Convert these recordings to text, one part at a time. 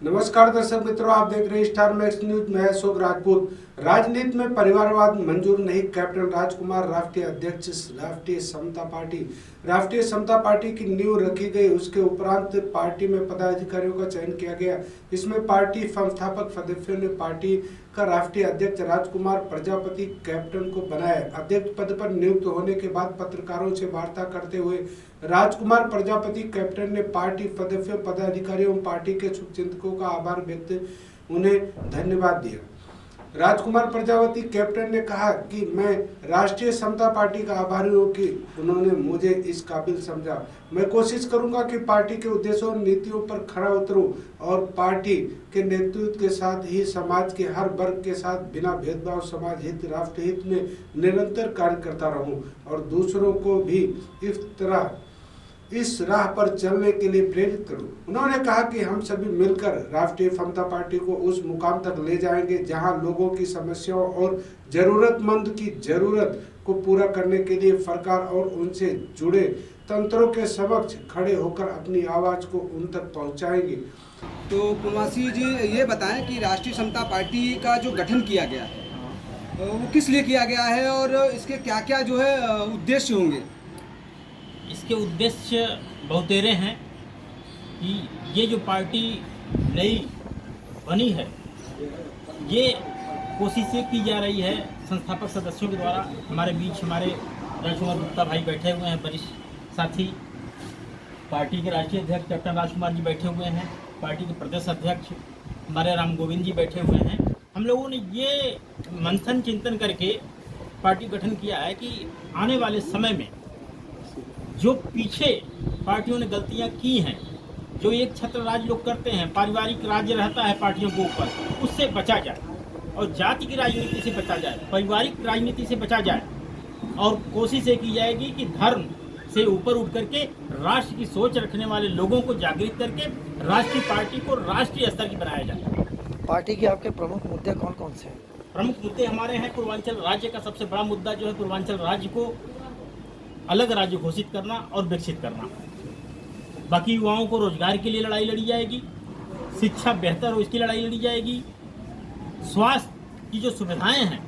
नमस्कार दर्शक मित्रों, आप देख रहे हैं स्टार मैक्स न्यूज। मैं अशोक राजपूत। राजनीति में परिवारवाद मंजूर नहीं, कैप्टन राजकुमार राष्ट्रीय अध्यक्ष राष्ट्रीय समता पार्टी की नींव रखी गई। उसके उपरांत पार्टी में पदाधिकारियों का चयन किया गया। इसमें पार्टी संस्थापक सदस्यों ने पार्टी का राष्ट्रीय अध्यक्ष राजकुमार प्रजापति कैप्टन को बनाया। अध्यक्ष पद पर नियुक्त होने के बाद पत्रकारों से वार्ता करते हुए राजकुमार प्रजापति कैप्टन ने पार्टी सदस्यों, पदाधिकारियों एवं पार्टी के शुभचिंतकों का आभार व्यक्त उन्हें धन्यवाद दिया। राजकुमार प्रजापति कैप्टन ने कहा कि मैं राष्ट्रीय समता पार्टी का आभारी हूँ कि उन्होंने मुझे इस काबिल समझा। मैं कोशिश करूंगा कि पार्टी के उद्देश्यों और नीतियों पर खरा उतरूं और पार्टी के नेतृत्व के साथ ही समाज के हर वर्ग के साथ बिना भेदभाव समाज हित, राष्ट्र हित में निरंतर कार्य करता रहूं और दूसरों को भी इस राह पर चलने के लिए प्रेरित करूं। उन्होंने कहा कि हम सभी मिलकर राष्ट्रीय समता पार्टी को उस मुकाम तक ले जाएंगे जहां लोगों की समस्याओं और जरूरतमंद की जरूरत को पूरा करने के लिए सरकार और उनसे जुड़े तंत्रों के समक्ष खड़े होकर अपनी आवाज को उन तक पहुंचाएंगे। तो कुमासी जी ये बताएं कि राष्ट्रीय समता पार्टी का जो गठन किया गया है वो किस लिए किया गया है और इसके क्या क्या जो है उद्देश्य होंगे। इसके उद्देश्य बहुतेरे हैं कि ये जो पार्टी नई बनी है, ये कोशिशें की जा रही है संस्थापक सदस्यों के द्वारा। हमारे बीच हमारे राजकुमार गुप्ता भाई बैठे हुए हैं, वरिष्ठ साथी। पार्टी के राष्ट्रीय अध्यक्ष कैप्टन राजकुमार जी बैठे हुए हैं। पार्टी के प्रदेश अध्यक्ष हमारे राम गोविंद जी बैठे हुए हैं। हम लोगों ने ये मंथन चिंतन करके पार्टी गठन किया है कि आने वाले समय में जो पीछे पार्टियों ने गलतियां की हैं, जो एक छत्र राज लोग करते हैं, पारिवारिक राज्य रहता है पार्टियों के ऊपर, उससे बचा जाए और जाति की राजनीति से बचा जाए, पारिवारिक राजनीति से बचा जाए और कोशिश ये की जाएगी कि धर्म से ऊपर उठ करके राष्ट्र की सोच रखने वाले लोगों को जागृत करके राष्ट्रीय पार्टी को राष्ट्रीय स्तर की बनाया जाए। पार्टी के आपके प्रमुख मुद्दे कौन कौन से हैं? प्रमुख मुद्दे हमारे हैं, पूर्वांचल राज्य का सबसे बड़ा मुद्दा जो है पूर्वांचल राज्य को अलग राज्य घोषित करना और विकसित करना। बाकी युवाओं को रोजगार के लिए लड़ाई लड़ी जाएगी, शिक्षा बेहतर हो इसकी लड़ाई लड़ी जाएगी, स्वास्थ्य की जो सुविधाएं हैं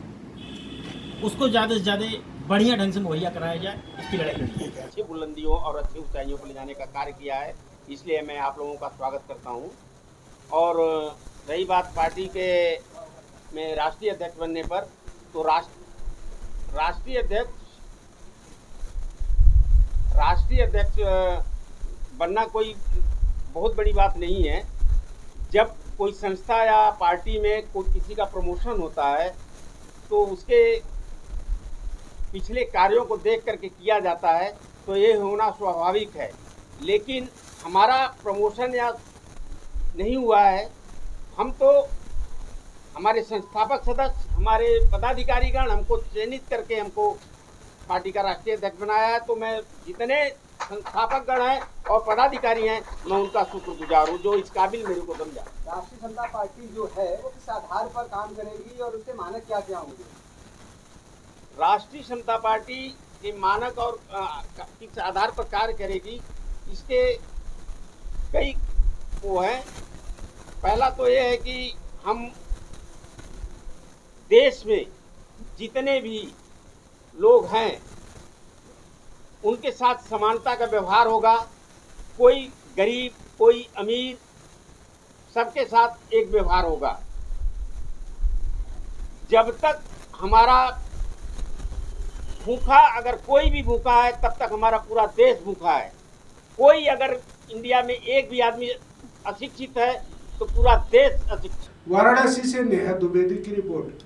उसको ज़्यादा से ज़्यादा बढ़िया ढंग से मुहैया कराया जाए, इसकी लड़ाई लड़ी जाएगी। अच्छी बुलंदियों और अच्छी ऊंचाइयों पर ले जाने का कार्य किया है, इसलिए मैं आप लोगों का स्वागत करता हूं। और रही बात पार्टी के में राष्ट्रीय अध्यक्ष बनने पर, तो राष्ट्रीय अध्यक्ष बनना कोई बहुत बड़ी बात नहीं है। जब कोई संस्था या पार्टी में कोई किसी का प्रमोशन होता है तो उसके पिछले कार्यों को देख करके किया जाता है, तो ये होना स्वाभाविक है। लेकिन हमारा प्रमोशन या नहीं हुआ है, हम तो हमारे संस्थापक सदस्य, हमारे पदाधिकारीगण हमको चयनित करके हमको पार्टी का राष्ट्रीय अध्यक्ष बनाया है। तो मैं जितने संस्थापक गण हैं और पदाधिकारी हैं, मैं उनका शुक्रगुजार हूँ जो इस काबिल मेरे को समझा। राष्ट्रीय समता पार्टी जो है वो किस आधार पर काम करेगी और उसके मानक क्या क्या होंगे। राष्ट्रीय समता पार्टी के मानक और किस आधार पर कार्य करेगी, इसके कई वो हैं। पहला तो ये है कि हम देश में जितने भी लोग हैं उनके साथ समानता का व्यवहार होगा। कोई गरीब, कोई अमीर, सबके साथ एक व्यवहार होगा। जब तक हमारा भूखा, अगर कोई भी भूखा है तब तक हमारा पूरा देश भूखा है। कोई अगर इंडिया में एक भी आदमी अशिक्षित है तो पूरा देश अशिक्षित। वाराणसी से नेहा द्विवेदी की रिपोर्ट।